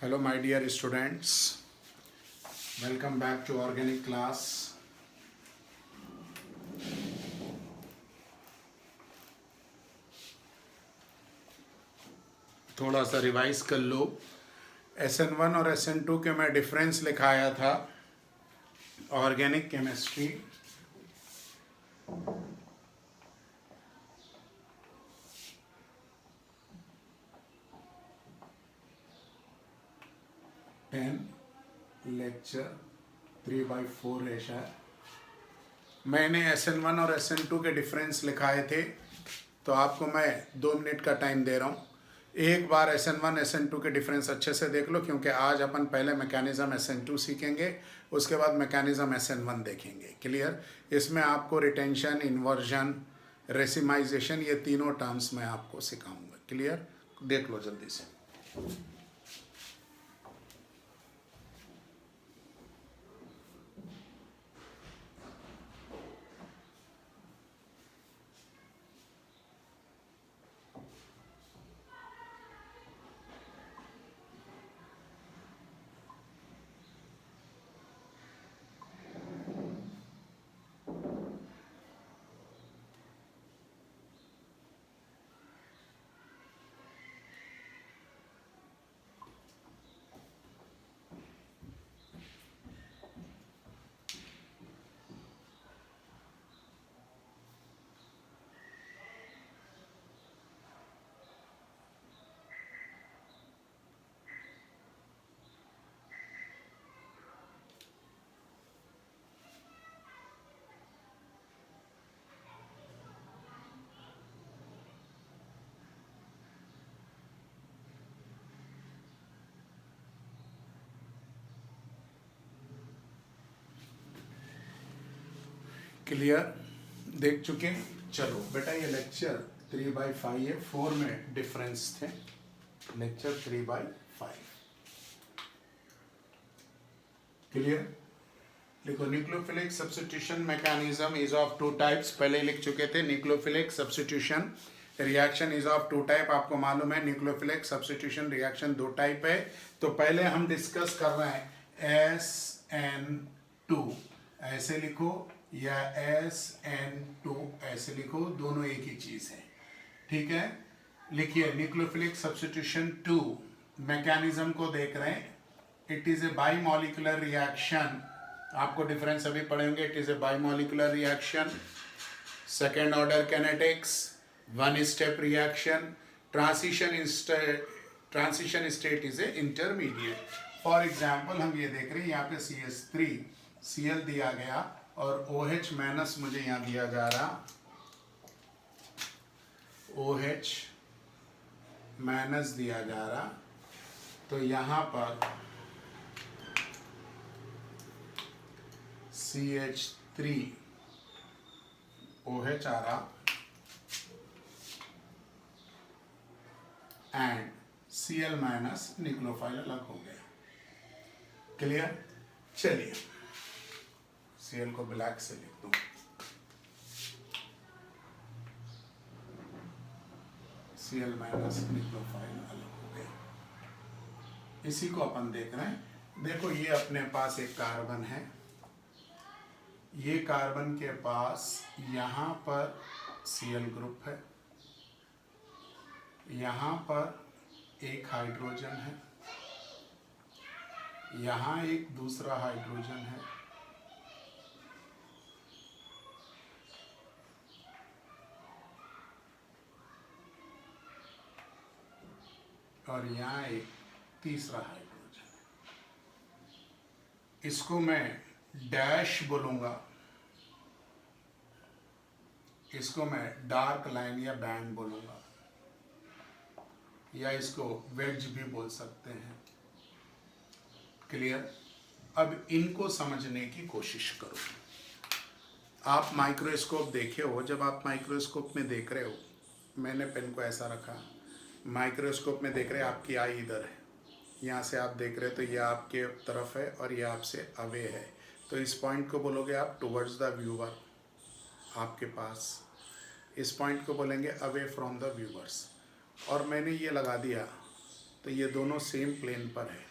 Hello my dear students, welcome back to organic class. थोड़ा सा revise कर लो। SN1 और SN2 के मैं डिफरेंस लिखाया था ऑर्गेनिक केमिस्ट्री। लेक्चर 3/4 है शायद। मैंने SN1 और SN2 के डिफरेंस लिखाए थे, तो आपको मैं 2 मिनट का टाइम दे रहा हूँ। एक बार SN1 SN2 के डिफरेंस अच्छे से देख लो, क्योंकि आज अपन पहले मैकेनिज्म SN2 सीखेंगे, उसके बाद मैकेनिज्म SN1 देखेंगे। क्लियर? इसमें आपको रिटेंशन, इन्वर्जन, रेसिमाइजेशन, ये तीनों टर्म्स मैं आपको सिखाऊंगा। क्लियर? देख लो जल्दी से। क्लियर? देख चुके? चलो बेटा, ये लेक्चर 3/5 है। 4 में डिफरेंस थे। लेक्चर 3/5। क्लियर? लिखो, nucleophilic substitution mechanism is of 2 types. पहले लिख चुके थे। Nucleophilic substitution reaction is of 2 type. आपको मालूम है न्यूक्लियोफिलिक सब्स्टिट्यूशन रिएक्शन 2 टाइप है। तो पहले हम डिस्कस कर रहे हैं SN2 ऐसे लिखो या SN2 ऐसे लिखो, दोनों एक ही चीज है। ठीक है? लिखिए, न्यूक्लियोफिलिक सब्स्टिट्यूशन 2 मैकेनिज्म को देख रहे हैं। It is a bimolecular reaction. आपको डिफरेंस अभी पढ़ेंगे। It is a bimolecular reaction, second order kinetics, 1 step reaction, transition state is a intermediate. For example हम ये देख रहे हैं, यहाँ पे CH3 Cl दिया गया और OH माइनस मुझे यहाँ दिया जा रहा, OH माइनस दिया जा रहा। तो यहाँ पर CH3 OH आ रहा एंड Cl माइनस न्यूक्लियोफाइल अलग हो गया। क्लियर? चलिए, Cl को ब्लैक से लिख दूं। Cl माइनस न्यूक्लियोफाइल अलग हो गया। इसी को अपन देख रहे हैं। देखो, ये अपने पास एक कार्बन है। ये कार्बन के पास यहाँ पर Cl ग्रुप है, यहाँ पर एक हाइड्रोजन है, यहाँ एक दूसरा हाइड्रोजन है, और यहाँ एक तीसरा हाइड्रोजन है। इसको मैं डैश बोलूंगा, इसको मैं डार्क लाइन या बैंड बोलूंगा, या इसको वेज भी बोल सकते हैं। क्लियर? अब इनको समझने की कोशिश करो। आप माइक्रोस्कोप देखे हो? जब आप माइक्रोस्कोप में देख रहे हो, मैंने पेन को ऐसा रखा, माइक्रोस्कोप में देख रहे हैं, आपकी आई इधर है, यहाँ से आप देख रहे हो, तो ये आपके तरफ है और ये आपसे अवे है। तो इस पॉइंट को बोलोगे आप टुवर्ड्स द व्यूअर, आपके पास। इस पॉइंट को बोलेंगे अवे फ्रॉम द व्यूअर्स। और मैंने ये लगा दिया, तो ये दोनों सेम प्लेन पर है।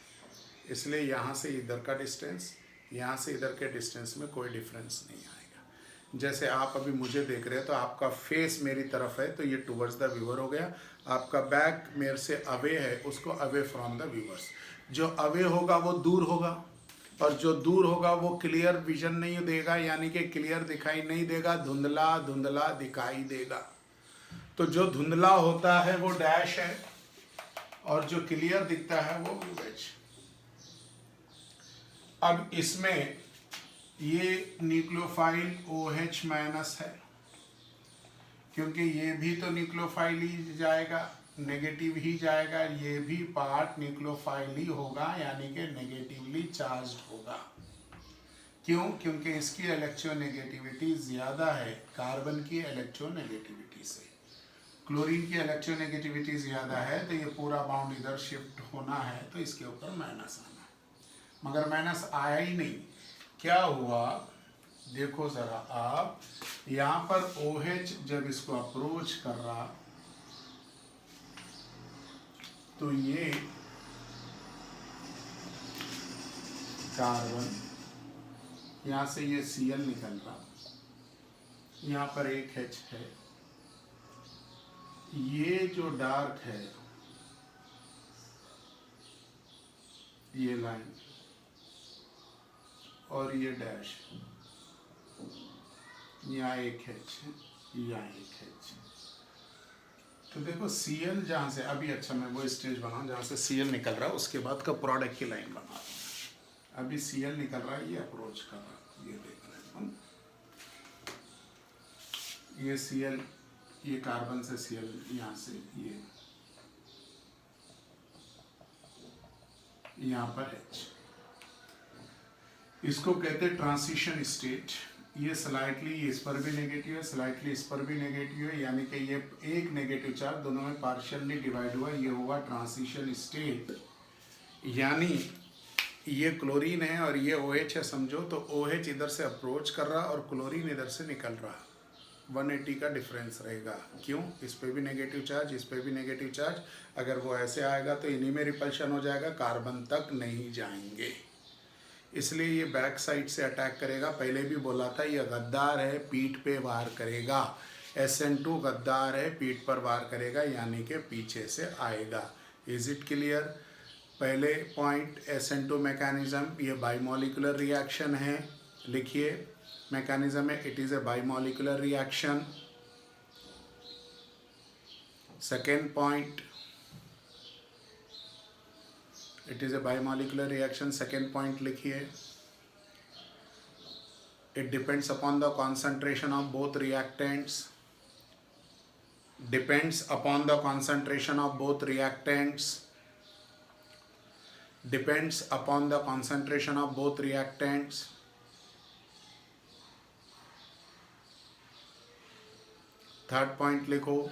इसलिए यहाँ से इधर का डिस्टेंस, यहाँ से इधर के डिस्टेंस में कोई डिफरेंस नहीं आएगा। जैसे आप अभी मुझे देख रहे हैं तो आपका फेस मेरी तरफ है तो ये टुवर्ड्स द व्यूअर हो गया, आपका बैक मेरे से अवे है, उसको अवे फ्रॉम द व्यूअर्स। जो अवे होगा वो दूर होगा, और जो दूर होगा वो क्लियर विजन नहीं देगा, यानी कि क्लियर दिखाई नहीं देगा, धुंधला धुंधला दिखाई देगा। तो जो धुंधला होता है वो डैश है, और जो क्लियर दिखता है वो वेज। अब इसमें ये न्यूक्लियोफाइल OH माइनस है, क्योंकि ये भी तो न्यूक्लियोफाइल ही जाएगा, नेगेटिव ही जाएगा, ये भी पार्ट न्यूक्लियोफाइल ही होगा, यानी कि नेगेटिवली चार्ज्ड होगा। क्यों? क्योंकि इसकी इलेक्ट्रोनेगेटिविटी ज़्यादा है कार्बन की इलेक्ट्रोनेगेटिविटी से। क्लोरीन की इलेक्ट्रोनेगेटिविटी ज़्यादा है, तो ये पूरा बाउंड इधर शिफ्ट होना है, तो इसके ऊपर माइनस आना है, मगर माइनस आया ही नहीं। क्या हुआ देखो ज़रा आप, यहाँ पर OH जब इसको अप्रोच कर रहा तो ये कार्बन, यहाँ से ये Cl निकल रहा, यहाँ पर एक H है, ये जो डार्क है ये लाइन और ये डैश, यहाँ एक H है, यहाँ एक H। तो देखो Cl जहाँ से अभी, अच्छा मैं वो स्टेज बनाऊँ जहाँ से Cl निकल रहा है, उसके बाद का प्रोडक्ट की लाइन बना रहा हूँ। अभी Cl निकल रहा है, ये अप्रोच कर रहा है, ये देख रहे हैं हम, ये Cl, ये कार्बन से Cl, यहाँ से ये, यहाँ पर H, इसको कहते हैं ट्रांजिशन स्टेट। ये स्लाइटली इस पर भी नेगेटिव है, स्लाइटली इस पर भी नेगेटिव है, यानी कि ये एक नेगेटिव चार्ज दोनों में पार्शियली डिवाइड हुआ, ये हुआ ट्रांजिशन स्टेट। यानी ये क्लोरीन है और ये OH है समझो, तो OH इधर से अप्रोच कर रहा और क्लोरीन इधर से निकल रहा, 180 का डिफरेंस रहेगा। क्यों? इस पे भी नेगेटिव चार्ज, इस पे भी नेगेटिव चार्ज, अगर वो ऐसे आएगा तो इन्हीं में रिपल्शन हो जाएगा, कार्बन तक नहीं जाएंगे, इसलिए ये बैक साइड से अटैक करेगा। पहले भी बोला था ये गद्दार है, पीठ पे वार करेगा, SN2 गद्दार है, पीठ पर वार करेगा, यानी कि पीछे से आएगा। Is it clear? पहले पॉइंट SN2 मैकेनिज्म, ये बाइमॉलिकुलर रिएक्शन है, लिखिए मैकेनिज्म है, it is a bimolecular reaction. Second point, it is a bimolecular reaction. Second point लिखिए, it depends upon the concentration of both reactants, depends upon the concentration of both reactants, depends upon the concentration of both reactants. Third point लिखो,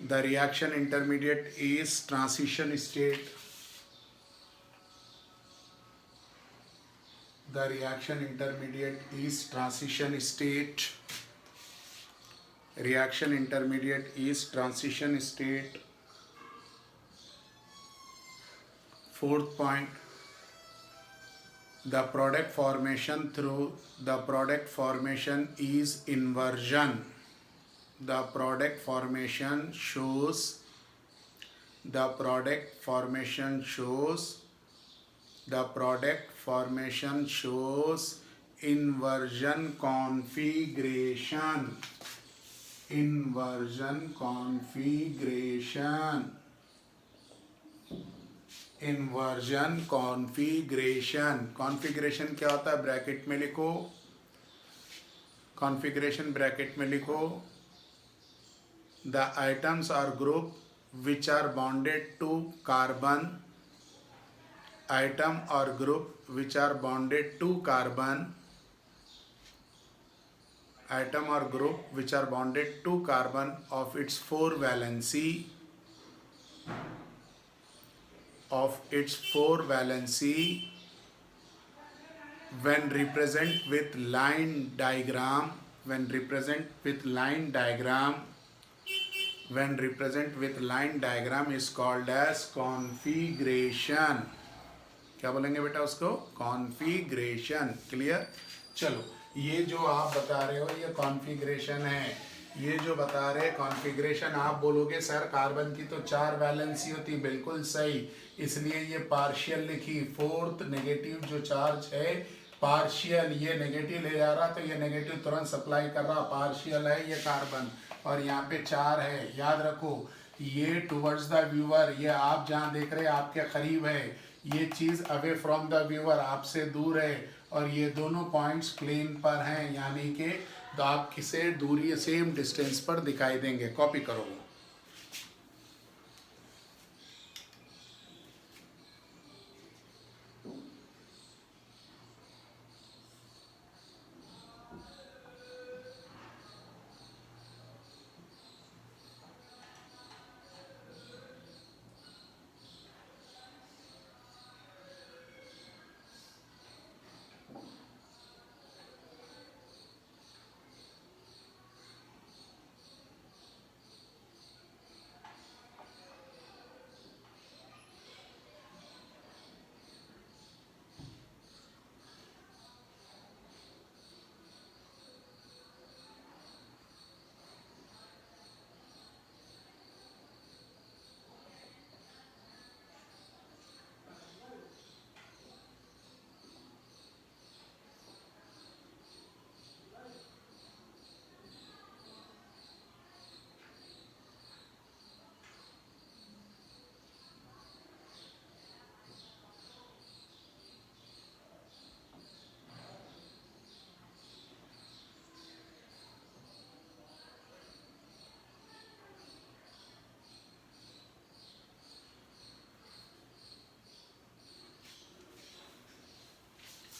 the reaction intermediate is transition state. The reaction intermediate is transition state. Reaction intermediate is transition state. Fourth point, the product formation through the product formation is inversion. The product formation shows, the product formation shows, the product formation shows inversion configuration. Inversion configuration. Inversion configuration. Configuration क्या होता है? Bracket में लिखो, configuration bracket में लिखो, the atoms or group which are bonded to carbon, atom or group which are bonded to carbon, atom or group which are bonded to carbon of its 4 valency, of its 4 valency, when represent with line diagram, when represent with line diagram, when represent with line diagram is called as configuration. क्या बोलेंगे बेटा उसको? Configuration. Clear? चलो, ये जो आप बता रहे हो ये कॉन्फ़िगरेशन है. ये जो बता रहे कॉन्फ़िगरेशन, आप बोलोगे सर कार्बन की तो 4 वैलेंसी होती. बिल्कुल सही, इसलिए ये पार्शियल लिखी. फोर्थ नेगेटिव जो चार्ज है पार्शियल, ये नेगेटिव ले जा रहा तो ये नेगेटिव तुरंत सप्लाई कर रहा. पार्शियल है ये कार्बन, और यहाँ पे 4 है. याद रखो, ये टुवर्ड्स द व्यूअर, ये आप जहाँ देख रहे हैं आपके करीब है. ये चीज़ अवे फ्रॉम द व्यूअर, आपसे दूर है. और ये दोनों पॉइंट्स प्लेन पर हैं, यानी कि तो आप किसे दूरी सेम डिस्टेंस पर दिखाई देंगे. कॉपी करो.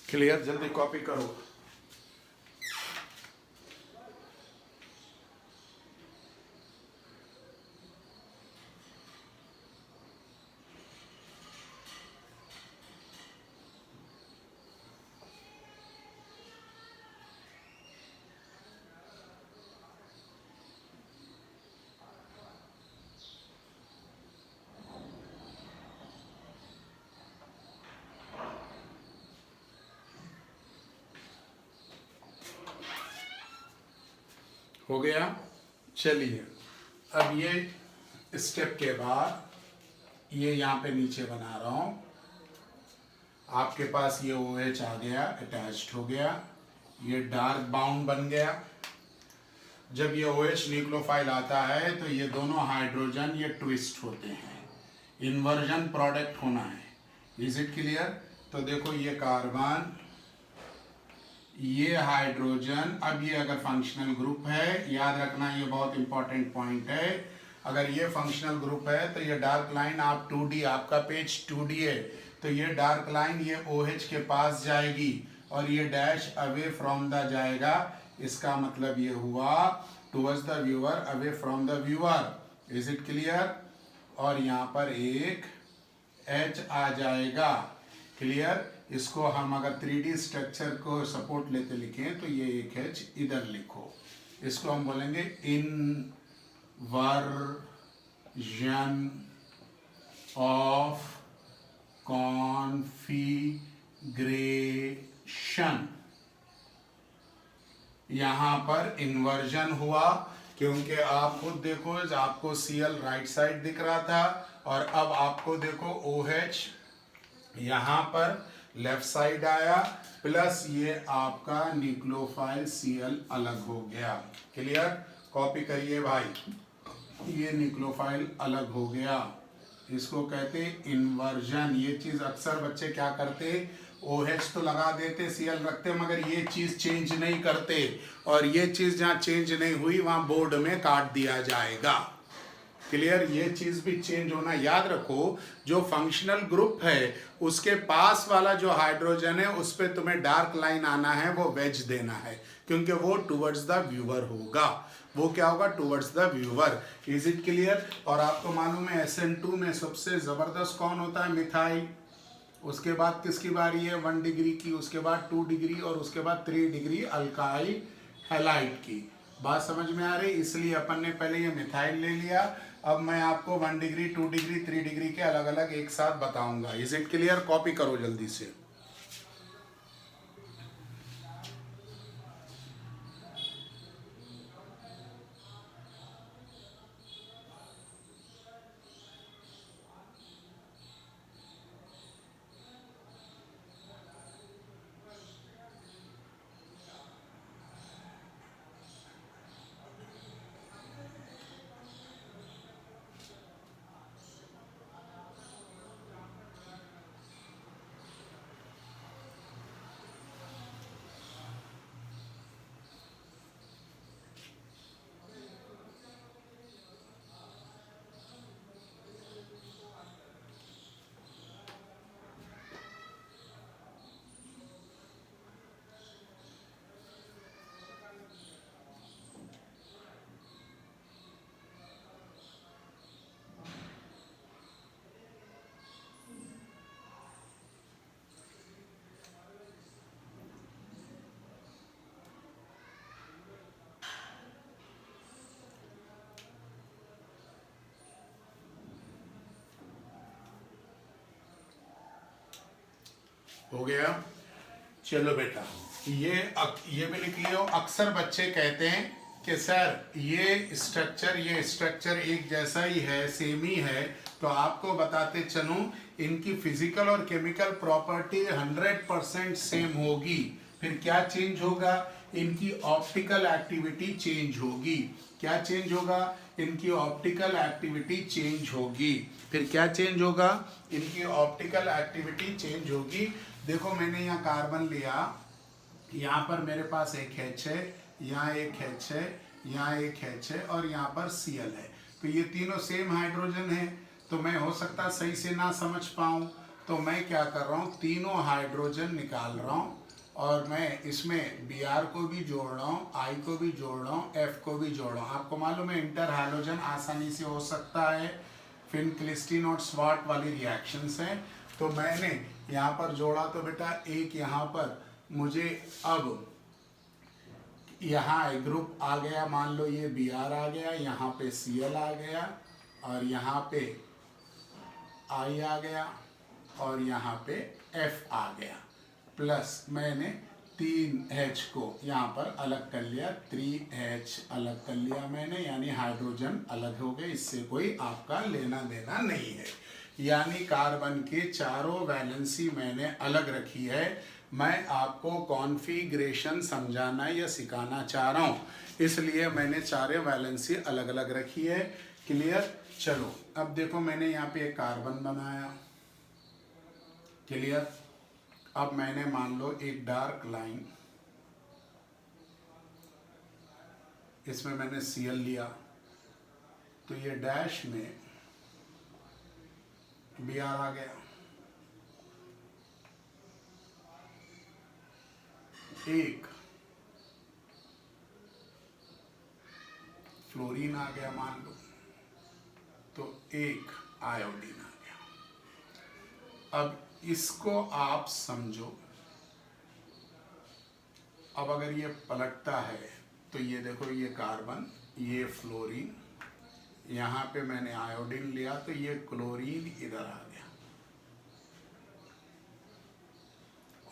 क्लियर? जल्दी कॉपी करो. हो गया? चलिए, अब ये स्टेप के बाद ये यहाँ पे नीचे बना रहा हूँ. आपके पास ये OH आ गया, अटैच्ड हो गया. ये डार्क बाउंड बन गया. जब ये OH न्यूक्लियोफाइल आता है तो ये दोनों हाइड्रोजन ये ट्विस्ट होते हैं. इन्वर्जन प्रोडक्ट होना है. Is it clear? तो देखो, ये कार्बन, ये हाइड्रोजन. अब ये अगर फंक्शनल ग्रुप है, याद रखना ये बहुत इंपॉर्टेंट पॉइंट है. अगर ये फंक्शनल ग्रुप है तो ये डार्क लाइन आप 2D, आपका पेज 2D है, तो ये डार्क लाइन ये OH के पास जाएगी और ये डैश अवे फ्रॉम द जाएगा. इसका मतलब ये हुआ towards the viewer, away from the viewer. Is it clear? और यहाँ पर एक H आ जाएगा. क्लियर? इसको हम अगर 3D स्ट्रक्चर को सपोर्ट लेते लिखें तो ये एक H इधर लिखो. इसको हम बोलेंगे इनवर्जन ऑफ कॉन्फ़िगरेशन. यहाँ पर इन्वर्जन हुआ क्योंकि आप खुद देखो, आपको Cl राइट साइड दिख रहा था और अब आपको देखो OH यहाँ पर लेफ्ट साइड आया, प्लस ये आपका न्यूक्लियोफाइल Cl अलग हो गया. क्लियर? कॉपी करिए भाई. ये न्यूक्लियोफाइल अलग हो गया, इसको कहते इन्वर्जन. ये चीज अक्सर बच्चे क्या करते, OH तो लगा देते, Cl रखते, मगर ये चीज चेंज नहीं करते. और ये चीज जहाँ चेंज नहीं हुई वहां बोर्ड में काट दिया जाएगा. क्लियर? ये चीज भी चेंज होना. याद रखो, जो फंक्शनल ग्रुप है उसके पास वाला जो हाइड्रोजन है उस पर तुम्हें डार्क लाइन आना है, वो वेज देना है, क्योंकि वो टुवर्ड्स द व्यूअर होगा. वो क्या होगा? Towards the viewer. Is it clear? और आपको मालूम है SN2 में सबसे जबरदस्त कौन होता है? मिथाइल. उसके बाद किसकी बारी है? 1 डिग्री की, उसके बाद 2 डिग्री और उसके बाद 3 डिग्री अल्काइल हैलाइड की. बात समझ में आ रही? इसलिए अपन ने पहले ये मिथाइल ले लिया। अब मैं आपको 1 डिग्री 2 डिग्री 3 डिग्री के अलग अलग एक साथ बताऊंगा। Is it clear? कॉपी करो जल्दी से। हो गया? चलो बेटा, ये भी लिख लियो। अक्सर बच्चे कहते हैं कि सर ये स्ट्रक्चर एक जैसा ही है, सेम ही है, तो आपको बताते चलूं इनकी फिजिकल और केमिकल प्रॉपर्टी 100% सेम होगी। फिर क्या चेंज होगा? इनकी ऑप्टिकल एक्टिविटी चेंज होगी। क्या चेंज होगा? इनकी ऑप्टिकल एक्टिविटी चेंज होगी। फिर क्या चेंज होगा? इनकी ऑप्टिकल एक्टिविटी चेंज होगी। देखो मैंने यहाँ कार्बन लिया, यहाँ पर मेरे पास एक H है, यहाँ एक H है, यहाँ एक H है और यहाँ पर Cl है। तो ये तीनों सेम हाइड्रोजन है, तो मैं हो सकता सही से ना समझ पाऊँ, तो मैं क्या कर रहा हूँ, तीनों हाइड्रोजन निकाल रहा हूँ और मैं इसमें Br को भी जोड़ रहा हूँ, I को भी जोड़ रहा हूँ, F को भी जोड़ रहा हूँ। आपको मालूम है इंटर हाइड्रोजन आसानी से हो सकता है, फिन क्लिस्टीन और स्वाट वाली रिएक्शंस हैं। तो मैंने यहाँ पर जोड़ा, तो बेटा एक यहाँ पर मुझे अब यहाँ एक ग्रुप आ गया, मान लो ये Br आ गया, यहाँ पे Cl आ गया और यहाँ पे I आ गया और यहाँ पे F आ गया, प्लस मैंने 3H को यहाँ पर अलग कर लिया, 3H अलग कर लिया मैंने, यानी हाइड्रोजन अलग हो गए, इससे कोई आपका लेना देना नहीं है। यानी कार्बन के चारों वैलेंसी मैंने अलग रखी है। मैं आपको कॉन्फ़िगरेशन समझाना या सिखाना चाह रहा हूँ, इसलिए मैंने चारों वैलेंसी अलग अलग रखी है। क्लियर? चलो अब देखो मैंने यहाँ पे एक कार्बन बनाया। क्लियर? अब मैंने मान लो एक डार्क लाइन, इसमें मैंने Cl लिया, तो ये डैश में Br आ गया, एक फ्लोरीन आ गया मान लो, तो एक आयोडीन आ गया। अब इसको आप समझो, अब अगर ये पलटता है तो ये देखो, ये कार्बन, ये फ्लोरीन, यहाँ पे मैंने आयोडीन लिया तो ये क्लोरीन इधर आ गया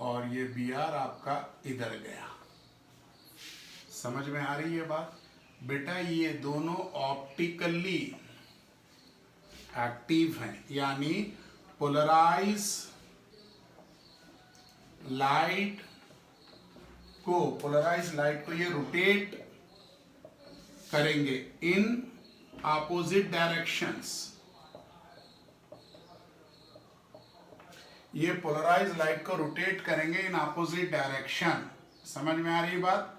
और ये Br आपका इधर गया। समझ में आ रही है बात? बेटा ये दोनों ऑप्टिकली एक्टिव हैं, यानी पोलराइज लाइट को ये रोटेट करेंगे इन ऑपोजिट डायरेक्शंस। ये पोलराइज लाइट को रोटेट करेंगे इन ऑपोजिट डायरेक्शन। समझ में आ रही बात?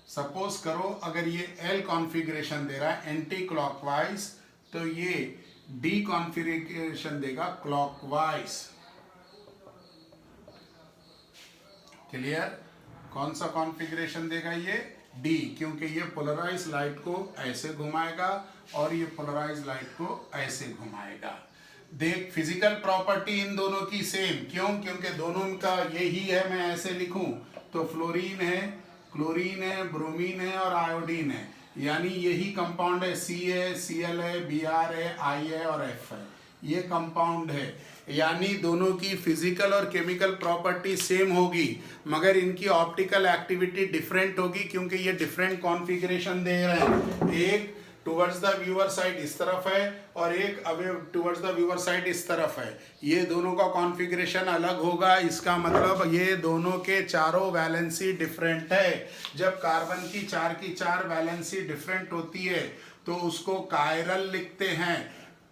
सपोज करो अगर ये L कॉन्फ़िगरेशन दे रहा है एंटी क्लॉकवाइज, तो ये D कॉन्फ़िगरेशन देगा क्लॉकवाइज। क्लियर? कौन सा कॉन्फ़िगरेशन देगा ये? D, क्योंकि ये पोलराइज लाइट को ऐसे घुमाएगा और ये पोलराइज लाइट को ऐसे घुमाएगा। देख फिजिकल प्रॉपर्टी इन दोनों की सेम, क्यों? क्योंकि दोनों का यही है। मैं ऐसे लिखूं तो फ्लोरीन है क्लोरीन है, ब्रोमीन है और आयोडीन है, यानी यही कंपाउंड है। सी है, Cl है, Br है, I है और F है, ये कंपाउंड है। यानी दोनों की फिजिकल और केमिकल प्रॉपर्टी सेम होगी, मगर इनकी ऑप्टिकल एक्टिविटी डिफरेंट होगी, क्योंकि ये डिफरेंट कॉन्फ़िगरेशन दे रहे हैं। एक टुवर्ड्स द व्यूअर साइड इस तरफ है और एक away towards the viewer side इस तरफ है। ये दोनों का कॉन्फ़िगरेशन अलग होगा, इसका मतलब ये दोनों के चारों वैलेंसी डिफरेंट है। जब कार्बन की चार वैलेंसी डिफरेंट होती है तो उसको कायरल लिखते हैं।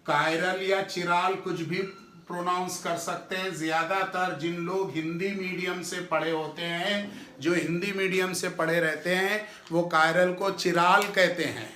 कायरल या चिराल कुछ भी प्रोनाउंस कर सकते हैं। ज़्यादातर जिन लोग हिंदी मीडियम से पढ़े होते हैं, जो हिंदी मीडियम से पढ़े रहते हैं, वो कायरल को चिराल कहते हैं।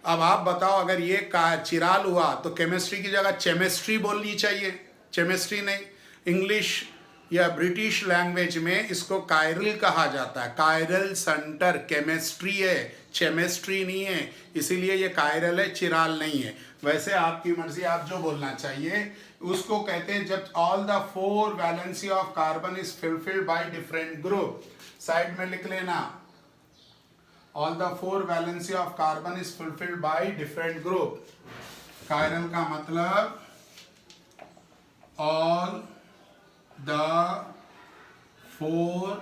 अब आप बताओ, अगर ये चिराल हुआ तो केमिस्ट्री की जगह चेमिस्ट्री बोलनी चाहिए, चेमिस्ट्री नहीं। इंग्लिश या ब्रिटिश लैंग्वेज में इसको कायरल कहा जाता है। कायरल सेंटर केमिस्ट्री है, चेमिस्ट्री नहीं है, इसीलिए ये कायरल है, चिराल नहीं है। वैसे आपकी मर्जी, आप जो बोलना चाहिए उसको कहते हैं जब all the 4 valency of carbon is fulfilled by different group. Side में लिख लेना, all the 4 valency of carbon is fulfilled by different group। Chiral का मतलब all the 4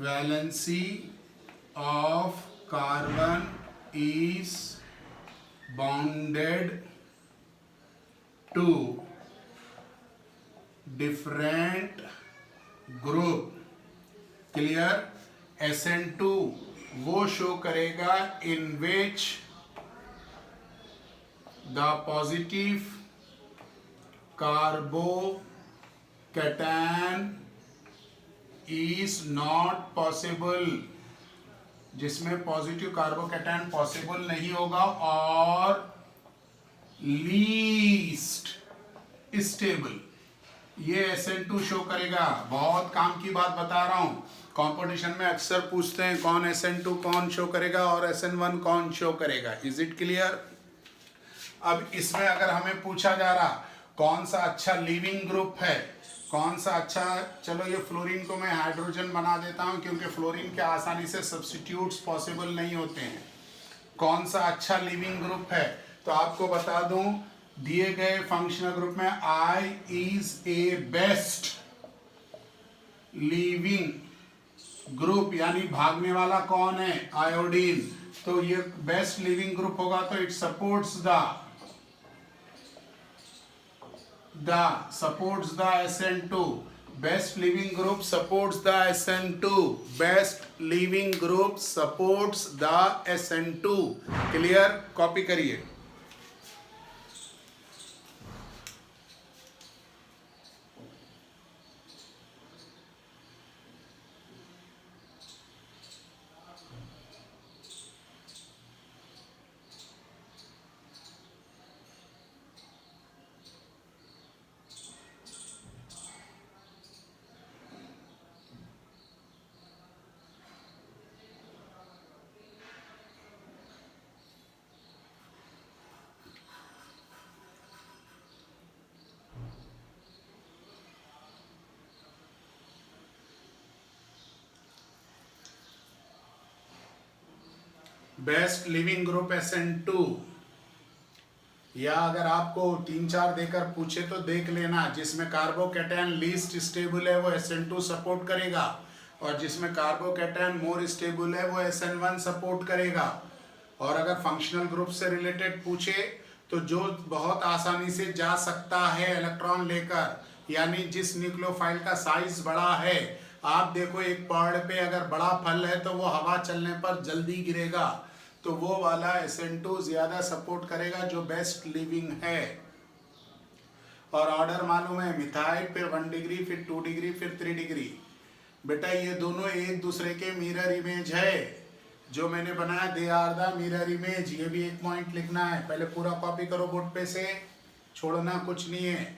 valency of carbon is bonded to different group। Clear. SN2 वो show करेगा in which the positive carbocation is not possible, जिसमें positive carbocation possible नहीं होगा, और least stable ये SN2 show करेगा। बहुत काम की बात बता रहा हूं। कंपटीशन में अक्सर पूछते हैं कौन SN2 कौन शो करेगा और SN1 कौन शो करेगा। Is it clear. अब इसमें अगर हमें पूछा जा रहा कौन सा अच्छा लिविंग ग्रुप है, कौन सा अच्छा, चलो ये फ्लोरीन को मैं हाइड्रोजन बना देता हूं, क्योंकि फ्लोरीन के आसानी से सब्स्टिट्यूट्स पॉसिबल नहीं होते हैं। कौन सा अच्छा लिविंग ग्रुप है, तो आपको बता दूं, दिए गए फंक्शनल ग्रुप में I is a best leaving group, यानी भागने वाला कौन है, आयोडीन। तो ये बेस्ट लिविंग ग्रुप होगा, तो it supports the SN2। Best leaving group supports the SN2, best leaving group supports the SN2। Clear. Copy करिए। बेस्ट लिविंग ग्रुप SN2, या अगर आपको 3-4 देकर पूछे तो देख लेना, जिसमें कार्बोकैटायन लीस्ट स्टेबल है वो SN2 सपोर्ट करेगा, और जिसमें कार्बोकैटायन मोर स्टेबल है वो SN1 सपोर्ट करेगा। और अगर फंक्शनल ग्रुप से रिलेटेड पूछे तो जो बहुत आसानी से जा सकता है इलेक्ट्रॉन लेकर, यानी जिस न्यूक्लियोफाइल का साइज बड़ा है, आप देखो एक पेड़ पे अगर बड़ा फल है तो वो हवा चलने पर जल्दी गिरेगा, तो वो वाला SN2 ज्यादा सपोर्ट करेगा, जो बेस्ट लिविंग है। और ऑर्डर मालूम है, मिथाइल फिर 1 डिग्री, फिर 2 डिग्री, फिर 3 डिग्री। बेटा ये दोनों एक दूसरे के मिरर इमेज है, जो मैंने बनाया they are the mirror image. ये भी एक पॉइंट लिखना है, पहले पूरा कॉपी करो बोर्ड पे से, छोड़ना कुछ नहीं है।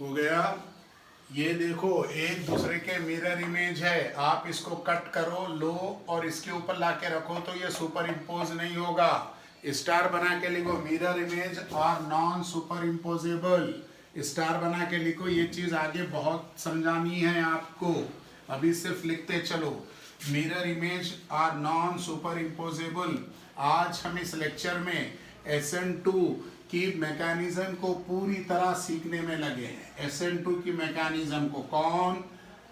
हो गया। ये देखो एक दूसरे के मिरर इमेज है, आप इसको कट करो लो और इसके ऊपर लाके रखो तो ये सुपर इम्पोज नहीं होगा। स्टार बना के लिखो मिरर इमेज और नॉन सुपर इम्पोजेबल, स्टार बना के लिखो। ये चीज आगे बहुत समझानी है आपको, अभी सिर्फ लिखते चलो। Mirror image are non superimposable. आज हम इस लेक्चर में SN2 की मैकेनिज्म को पूरी तरह सीखने में लगे हैं। SN2 की मैकेनिज्म को कौन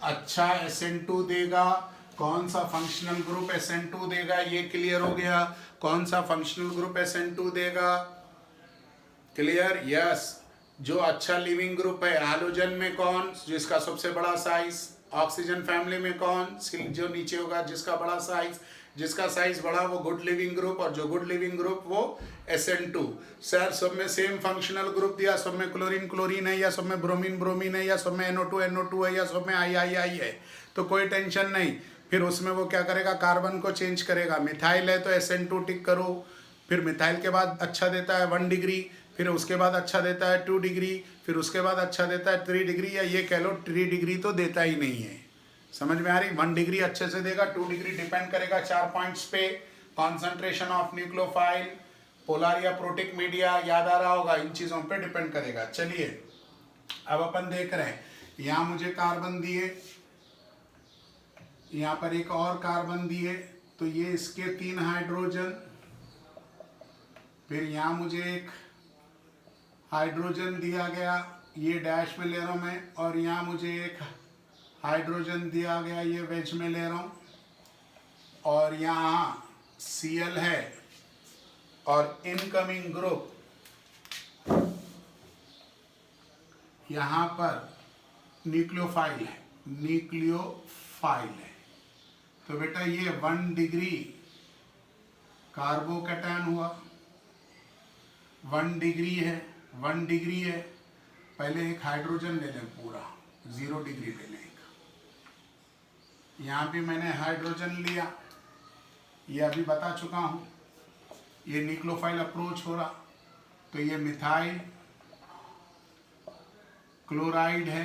अच्छा SN2 देगा, कौन सा फंक्शनल ग्रुप SN2 देगा, ये क्लियर हो गया। कौन सा फंक्शनल ग्रुप SN2 देगा, क्लियर, यस। जो अच्छा लिविंग ग्रुप है हैलोजन में कौन, जिसका सबसे बड़ा साइज, ऑक्सीजन फैमिली में कौन, जो नीचे होगा जिसका बड़ा साइज, जिसका साइज बड़ा वो गुड लिविंग ग्रुप, और जो गुड लिविंग ग्रुप वो SN2। सर सब में सेम फंक्शनल ग्रुप दिया, सब में क्लोरीन क्लोरीन है, या सब में ब्रोमीन ब्रोमीन है, या सब में NO2 NO2 है, या सब में II है, तो कोई टेंशन नहीं। फिर उसमें वो क्या करेगा, कार्बन को चेंज करेगा। मिथाइल है तो SN2 टिक करो। फिर मिथाइल के बाद अच्छा देता है 1 डिग्री, फिर उसके बाद अच्छा देता है 2 डिग्री, फिर उसके बाद अच्छा देता है 3 डिग्री, या ये कह लो 3 डिग्री तो देता ही नहीं है। समझ में आ रही? 1 डिग्री अच्छे से देगा, 2 डिग्री डिपेंड करेगा 4 पॉइंट्स पे, कॉन्सेंट्रेशन ऑफ न्यूक्लियोफाइल, पोलर या प्रोटिक मीडिया, याद आ रहा होगा, इन चीज़ों पे डिपेंड करेगा। चलिए अब अपन देख रहे हैं, यहाँ मुझे कार्बन दिए, यहाँ पर एक और कार्बन दिए, तो ये इसके 3 हाइड्रोजन, फिर यहाँ मुझे एक हाइड्रोजन दिया गया, ये डैश में ले रहा हूँ मैं, और यहाँ मुझे एक हाइड्रोजन दिया गया, ये वेज में ले रहा हूँ, और यहाँ Cl है, और इनकमिंग ग्रुप यहाँ पर न्यूक्लियोफाइल है, न्यूक्लियोफाइल है। तो बेटा ये 1 डिग्री कार्बोकैटायन हुआ, 1 डिग्री है, 1 डिग्री है। पहले एक हाइड्रोजन ले लें पूरा, 0 डिग्री ले लें। यहाँ भी मैंने हाइड्रोजन लिया, ये अभी बता चुका हूँ, ये न्यूक्लियोफाइल अप्रोच हो रहा, तो ये मिथाइल क्लोराइड है।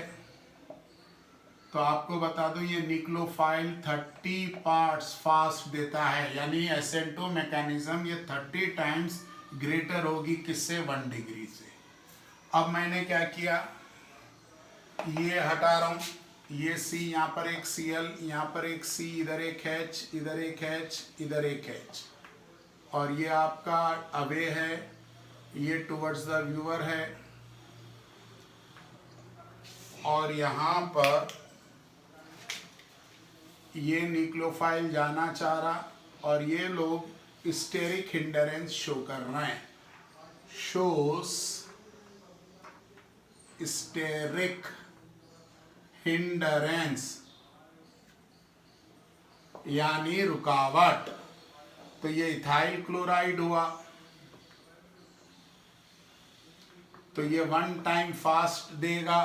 तो आपको बता दूं ये न्यूक्लियोफाइल 30 पार्ट्स फास्ट देता है, यानी SN2 मैकेनिज्म ये 30 टाइम्स ग्रेटर होगी किससे, 1 डिग्री से। अब मैंने क्या किया, ये हटा रहा हूँ, ये C, यहाँ पर एक Cl, यहाँ पर एक C, इधर एक H, इधर एक H, इधर एक H, और ये आपका अवे है, ये टुवर्ड्स द व्यूअर है, और यहाँ पर ये न्यूक्लियोफाइल जाना चाह रहा, और ये लोग स्टेरिक हिंडरेंस शो कर रहे हैं, शोस स्टेरिक हिंडरेंस, यानी रुकावट। तो ये इथाइल क्लोराइड हुआ, तो ये 1 टाइम फास्ट देगा,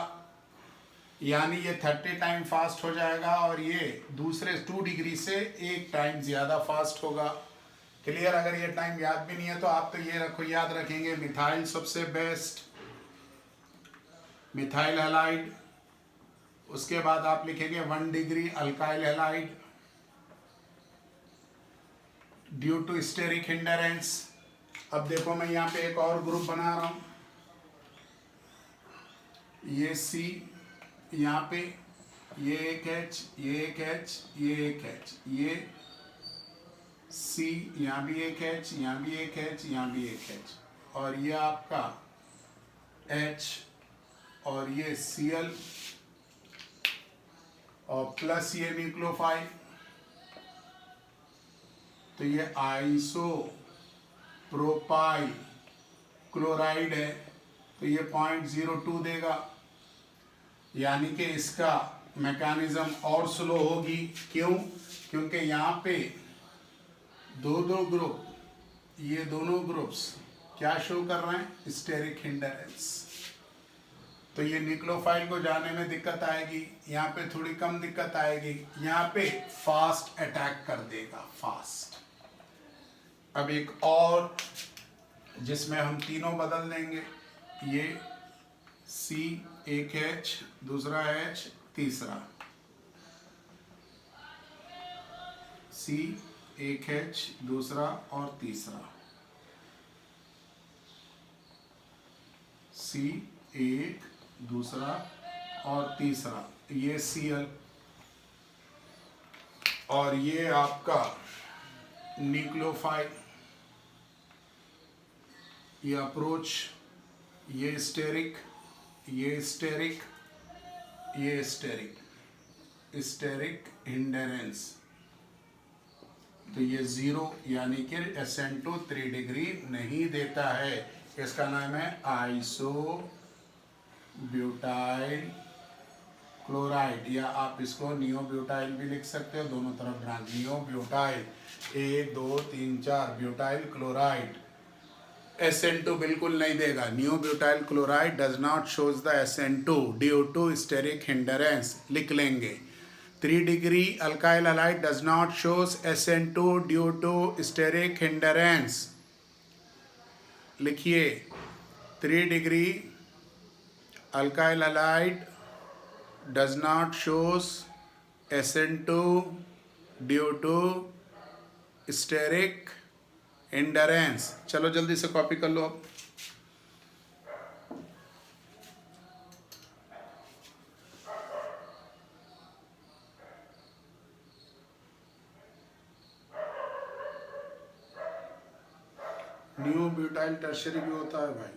यानी ये 30 टाइम फास्ट हो जाएगा, और ये दूसरे 2 डिग्री से 1 टाइम ज्यादा फास्ट होगा। क्लियर? अगर ये टाइम याद भी नहीं है तो आप तो ये रखो, याद रखेंगे मिथाइल सबसे बेस्ट, मिथाइल हैलाइड, उसके बाद आप लिखेंगे 1 degree alkyl halide due to steric hindrance. अब देखो मैं यहाँ पे एक और ग्रुप बना रहा हूँ, ये C, यहाँ पे ये एक H, ये एक H, ये एक H, ये C, यहाँ भी एक H, यहाँ भी एक H, यहाँ भी एक H, और ये आपका H, और ये Cl, और प्लस ये न्यूक्लियोफाइल, तो ये आइसो प्रोपाइल क्लोराइड है, तो ये 0.02 देगा, यानी कि इसका मैकेनिज्म और स्लो होगी। क्यों? क्योंकि यहाँ पे दो ग्रुप, ये दोनों ग्रुप्स क्या शो कर रहे हैं, स्टेरिक हिंडरेंस। तो ये न्यूक्लियोफाइल को जाने में दिक्कत आएगी, यहाँ पे थोड़ी कम दिक्कत आएगी, यहाँ पे फास्ट अटैक कर देगा, फास्ट। अब एक और जिसमें हम तीनों बदल देंगे, ये C एक H, दूसरा H, तीसरा C एक H, दूसरा और तीसरा C एक, दूसरा और तीसरा, ये Cl और ये आपका न्यूक्लियोफाइल, ये अप्रोच, ये स्टेरिक, ये स्टेरिक, ये स्टेरिक, स्टेरिक हिंडेरेंस, तो ये 0 यानी कि SN2 3 डिग्री नहीं देता है। इसका नाम है आइसो ब्यूटाइल क्लोराइड, या आप इसको नियो ब्यूटाइल भी लिख सकते हो, दोनों तरफ branch. Neo butyl 1 2 3 4 butyl chloride SN2 बिल्कुल नहीं देगा। Neo butyl chloride does not shows the SN2 due to steric hindrance, लिख लेंगे। 3 degree alkyl halide does not shows SN2 due to steric hindrance, लिखिए। 3 degree alkyl halide does not shows SN2 due to steric hindrance। चलो जल्दी से copy कर लो अब। New butyl tertiary भी होता है भाई।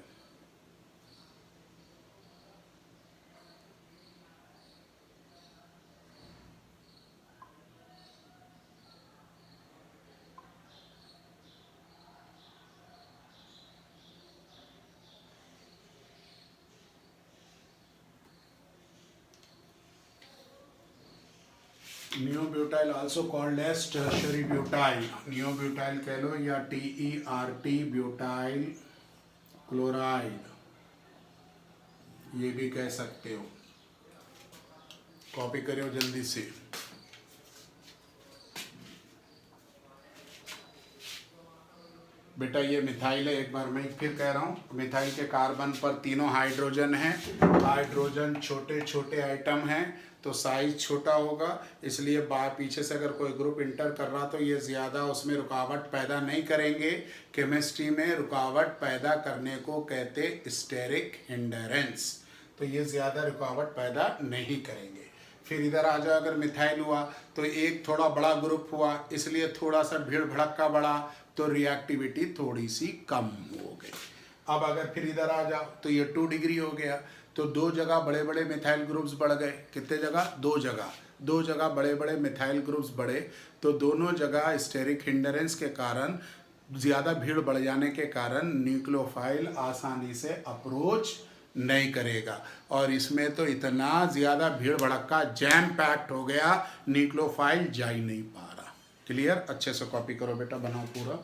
Neobutyl also called as tertiary butyl, neobutyl कह लो या TERT ब्यूटाइल क्लोराइड, ये भी कह सकते हो। कॉपी करो जल्दी से। बेटा ये मिथाइल है, एक बार मैं फिर कह रहा हूँ, मिथाइल के कार्बन पर तीनों हाइड्रोजन हैं। हाइड्रोजन छोटे छोटे आइटम हैं तो साइज छोटा होगा, इसलिए पीछे से अगर कोई ग्रुप इंटर कर रहा तो ये ज़्यादा उसमें रुकावट पैदा नहीं करेंगे। केमिस्ट्री में रुकावट पैदा करने को कहते स्टेरिक हिंडरेंस, तो ये ज़्यादा रुकावट पैदा नहीं करेंगे। फिर इधर आ जाओ, अगर मिथाइल हुआ तो एक थोड़ा बड़ा ग्रुप हुआ, इसलिए थोड़ा सा भीड़ भड़क्का बढ़ा तो रिएक्टिविटी थोड़ी सी कम हो गई। अब अगर फिर इधर आ जाओ तो ये 2 डिग्री हो गया, तो 2 जगह बड़े बड़े मिथाइल ग्रुप्स बढ़ गए। कितने जगह? 2 जगह बड़े बड़े मिथाइल ग्रुप्स बढ़े, तो दोनों जगह स्टेरिक हिंडरेंस के कारण, ज़्यादा भीड़ बढ़ जाने के कारण न्यूक्लियोफाइल आसानी से अप्रोच नहीं करेगा। और इसमें तो इतना ज़्यादा भीड़ भड़क्का जैम पैक्ड हो गया, न्यूक्लियोफाइल जा ही नहीं पा रहा। क्लियर? अच्छे से कॉपी करो बेटा, बनाओ पूरा।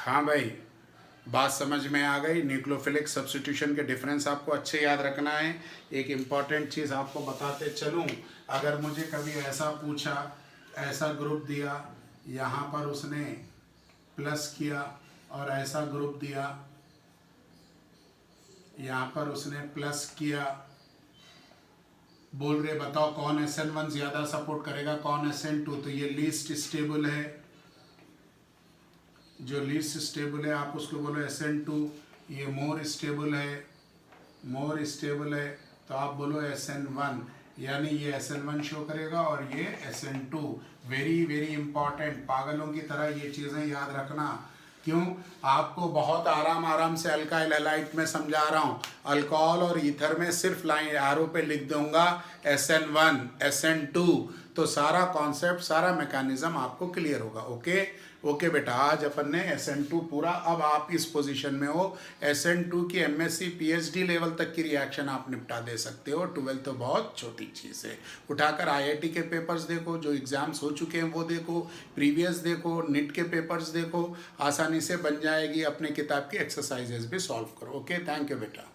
हाँ भाई, बात समझ में आ गई। न्यूक्लियोफिलिक सब्स्टिट्यूशन के डिफरेंस आपको अच्छे याद रखना है। एक इम्पॉर्टेंट चीज़ आपको बताते चलूँ, अगर मुझे कभी ऐसा पूछा, ऐसा ग्रुप दिया, यहाँ पर उसने प्लस किया, और ऐसा ग्रुप दिया, यहाँ पर उसने प्लस किया, बोल रहे बताओ कौन SN1 ज़्यादा सपोर्ट करेगा, कौन SN2, तो ये लीस्ट स्टेबल है। जो लीस्ट स्टेबल है आप उसको बोलो SN2। ये मोर स्टेबल है तो आप बोलो SN1, यानी ये SN1 शो करेगा और ये SN2। वेरी वेरी इंपॉर्टेंट, पागलों की तरह ये चीज़ें याद रखना। क्यों? आपको बहुत आराम से अल्काइल हैलाइड में समझा रहा हूँ। अल्कोहल और ईथर में सिर्फ लाइन एरो पे लिख दूंगा SN1 SN2, तो सारा कॉन्सेप्ट सारा मैकेनिज्म आपको क्लियर होगा। ओके ओके बेटा, आज अपन ने SN2 पूरा, अब आप इस पोजीशन में हो SN2 की MSc PhD लेवल तक की रिएक्शन आप निपटा दे सकते हो। 12 तो बहुत छोटी चीज़ है। उठाकर IIT के पेपर्स देखो, जो एग्जाम्स हो चुके हैं वो देखो, प्रीवियस देखो, नीट के पेपर्स देखो, आसानी से बन जाएगी। अपने किताब की एक्सरसाइजेस भी सॉल्व करो। ओके, थैंक यू बेटा।